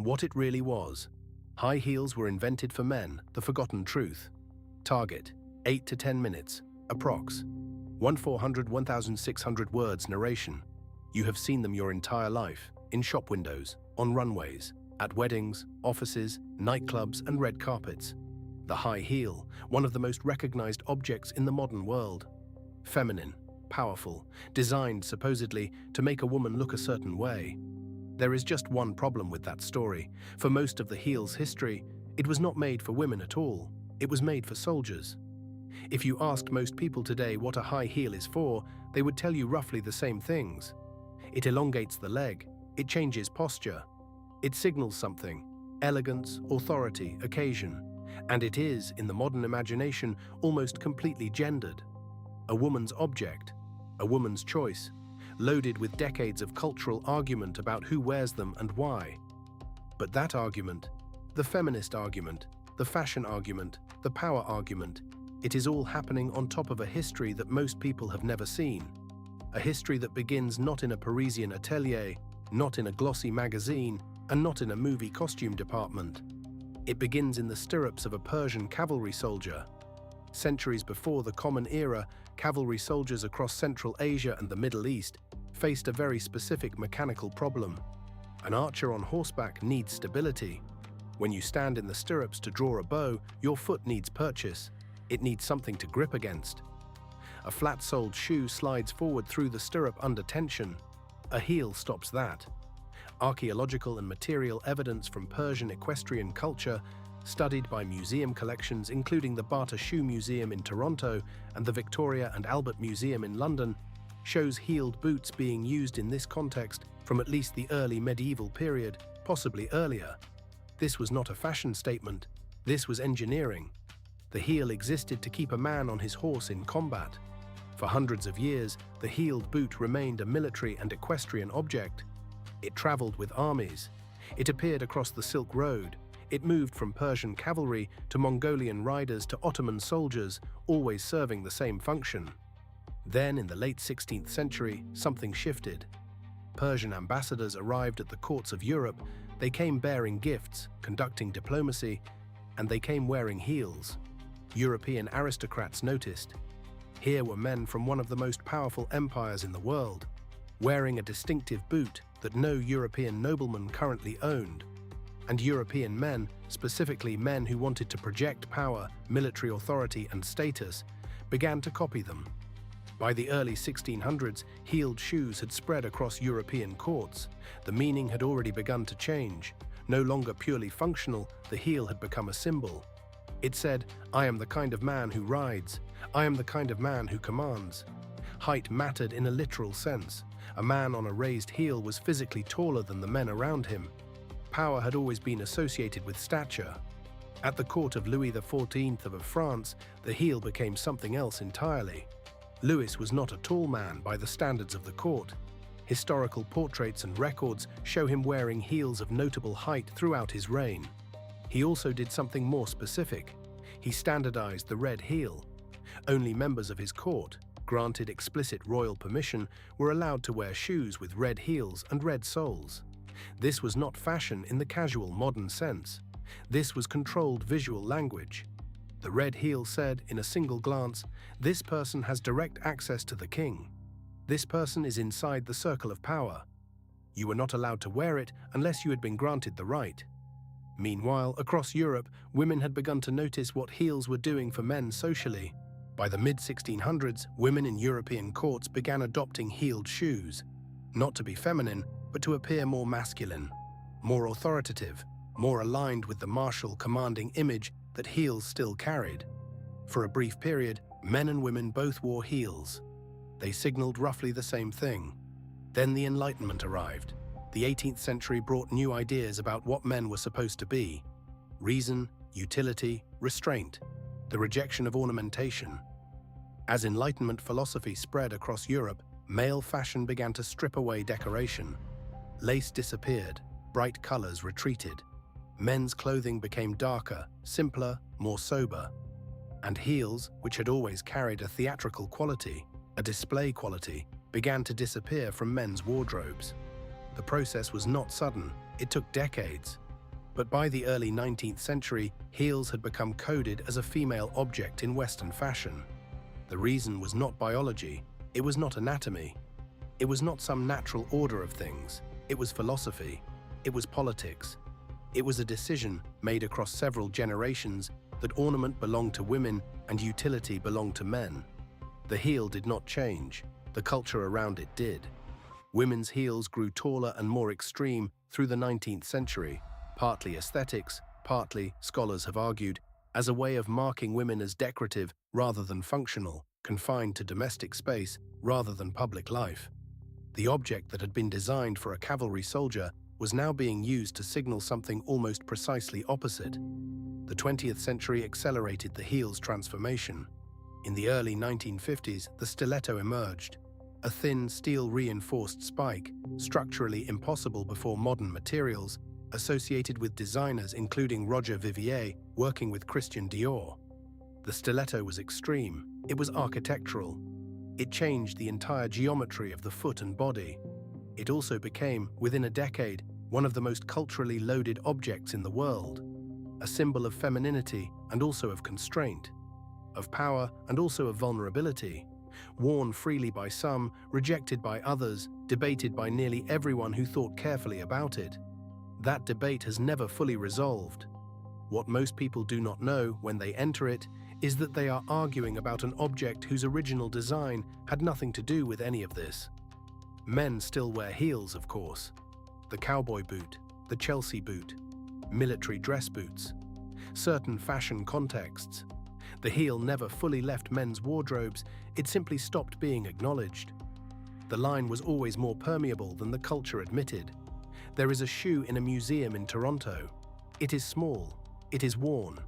and what it really was. High heels were invented for men, the forgotten truth. Target, 8 to 10 minutes, approx. 1,600 words narration. You have seen them your entire life, in shop windows, on runways, at weddings, offices, nightclubs, and red carpets. The high heel, one of the most recognized objects in the modern world. Feminine, powerful, designed supposedly to make a woman look a certain way. There is just one problem with that story. For most of the heel's history, it was not made for women at all. It was made for soldiers. If you asked most people today what a high heel is for, they would tell you roughly the same things. It elongates the leg, it changes posture, it signals something, elegance, authority, occasion, and it is, in the modern imagination, almost completely gendered. A woman's object, a woman's choice, loaded with decades of cultural argument about who wears them and why. But that argument, the feminist argument, the fashion argument, the power argument, it is all happening on top of a history that most people have never seen. A history that begins not in a Parisian atelier, not in a glossy magazine, and not in a movie costume department. It begins in the stirrups of a Persian cavalry soldier. Centuries before the Common Era, cavalry soldiers across Central Asia and the Middle East faced a very specific mechanical problem. An archer on horseback needs stability. When you stand in the stirrups to draw a bow, your foot needs purchase. It needs something to grip against. A flat-soled shoe slides forward through the stirrup under tension. A heel stops that. Archaeological and material evidence from Persian equestrian culture, studied by museum collections including the Bata Shoe Museum in Toronto and the Victoria and Albert Museum in London, shows heeled boots being used in this context from at least the early medieval period, possibly earlier. This was not a fashion statement, this was engineering. The heel existed to keep a man on his horse in combat. For hundreds of years, the heeled boot remained a military and equestrian object. It traveled with armies. It appeared across the Silk Road. It moved from Persian cavalry to Mongolian riders to Ottoman soldiers, always serving the same function. Then, in the late 16th century, something shifted. Persian ambassadors arrived at the courts of Europe. They came bearing gifts, conducting diplomacy, and they came wearing heels. European aristocrats noticed. Here were men from one of the most powerful empires in the world, wearing a distinctive boot that no European nobleman currently owned. And European men, specifically men who wanted to project power, military authority, and status, began to copy them. By the early 1600s, heeled shoes had spread across European courts. The meaning had already begun to change. No longer purely functional, the heel had become a symbol. It said, "I am the kind of man who rides. I am the kind of man who commands." Height mattered in a literal sense. A man on a raised heel was physically taller than the men around him. Power had always been associated with stature. At the court of Louis XIV of France, the heel became something else entirely. Louis was not a tall man by the standards of the court. Historical portraits and records show him wearing heels of notable height throughout his reign. He also did something more specific. He standardized the red heel. Only members of his court, granted explicit royal permission, were allowed to wear shoes with red heels and red soles. This was not fashion in the casual modern sense. This was controlled visual language. The red heel said, in a single glance, "This person has direct access to the king. This person is inside the circle of power." You were not allowed to wear it unless you had been granted the right. Meanwhile, across Europe, women had begun to notice what heels were doing for men socially. By the mid-1600s, women in European courts began adopting heeled shoes, not to be feminine, but to appear more masculine, more authoritative, more aligned with the martial, commanding image that heels still carried. For a brief period, men and women both wore heels. They signaled roughly the same thing. Then the Enlightenment arrived. The 18th century brought new ideas about what men were supposed to be: reason, utility, restraint, the rejection of ornamentation. As Enlightenment philosophy spread across Europe, male fashion began to strip away decoration. Lace disappeared, bright colors retreated. Men's clothing became darker, simpler, more sober. And heels, which had always carried a theatrical quality, a display quality, began to disappear from men's wardrobes. The process was not sudden, it took decades. But by the early 19th century, heels had become coded as a female object in Western fashion. The reason was not biology, it was not anatomy, it was not some natural order of things, it was philosophy, it was politics. It was a decision made across several generations that ornament belonged to women and utility belonged to men. The heel did not change, the culture around it did. Women's heels grew taller and more extreme through the 19th century, partly aesthetics, partly, scholars have argued, as a way of marking women as decorative rather than functional, confined to domestic space rather than public life. The object that had been designed for a cavalry soldier was now being used to signal something almost precisely opposite. The 20th century accelerated the heel's transformation. In the early 1950s, the stiletto emerged, a thin, steel-reinforced spike, structurally impossible before modern materials, associated with designers including Roger Vivier working with Christian Dior. The stiletto was extreme, it was architectural. It changed the entire geometry of the foot and body. It also became, within a decade, one of the most culturally loaded objects in the world, a symbol of femininity and also of constraint, of power and also of vulnerability, worn freely by some, rejected by others, debated by nearly everyone who thought carefully about it. That debate has never fully resolved. What most people do not know when they enter it is that they are arguing about an object whose original design had nothing to do with any of this. Men still wear heels, of course. The cowboy boot, the Chelsea boot, military dress boots, certain fashion contexts. The heel never fully left men's wardrobes, it simply stopped being acknowledged. The line was always more permeable than the culture admitted. There is a shoe in a museum in Toronto. It is small, it is worn.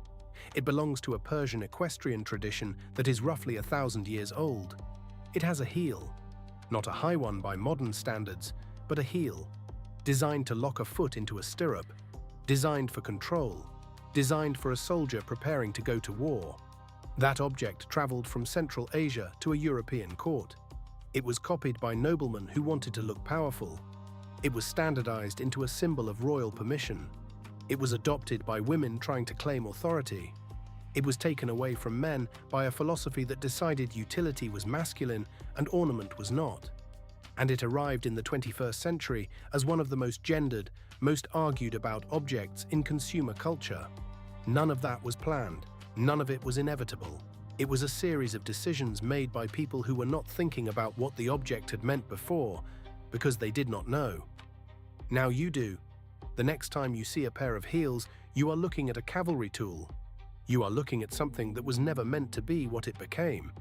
It belongs to a Persian equestrian tradition that is roughly 1,000 years old. It has a heel, not a high one by modern standards, but a heel, designed to lock a foot into a stirrup, designed for control, designed for a soldier preparing to go to war. That object traveled from Central Asia to a European court. It was copied by noblemen who wanted to look powerful. It was standardized into a symbol of royal permission. It was adopted by women trying to claim authority. It was taken away from men by a philosophy that decided utility was masculine and ornament was not. And it arrived in the 21st century as one of the most gendered, most argued about objects in consumer culture. None of that was planned. None of it was inevitable. It was a series of decisions made by people who were not thinking about what the object had meant before, because they did not know. Now you do. The next time you see a pair of heels, you are looking at a cavalry tool. You are looking at something that was never meant to be what it became.